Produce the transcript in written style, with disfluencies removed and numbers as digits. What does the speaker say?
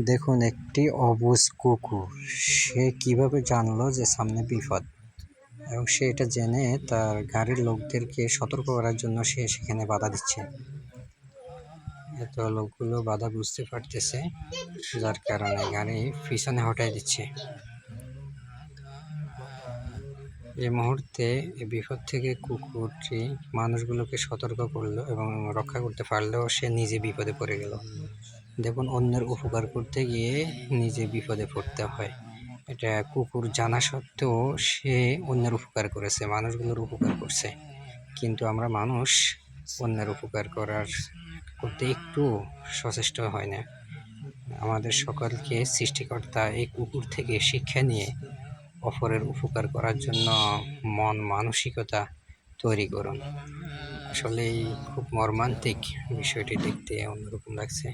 দেখুন, একটি অবুঝ কুকুর সে কিভাবে জানলো যে সামনে বিপদ, এবং সে এটা জেনে তার গাড়ির লোকদেরকে সতর্ক করার জন্য সে সেখানে বাধা দিচ্ছে। এত লোকগুলো বাধা বুঝতে পারতেছে, যার কারণে গাড়ি পিছনে হটাই দিচ্ছে। এই মুহূর্তে এই বিপদ থেকে কুকুরটি মানুষগুলোকে সতর্ক করলো এবং রক্ষা করতে পারলেও সে নিজে বিপদে পড়ে গেল। দেখুন, অন্যের উপকার করতে গিয়ে নিজে বিপদে পড়তে হয়। এটা কুকুর জানা সত্ত্বেও সে অন্যের উপকার করেছে, মানুষগুলোর উপকার করছে। কিন্তু আমরা মানুষ অন্যের উপকার করতে একটু সচেষ্ট হয় না। আমাদের সকলকে সৃষ্টিকর্তা এই কুকুর থেকে শিক্ষা নিয়ে অপরের উপকার করার জন্য মন মানসিকতা তৈরি করুন। আসলেই খুব মর্মান্তিক বিষয়টি দেখতে অন্যরকম লাগছে।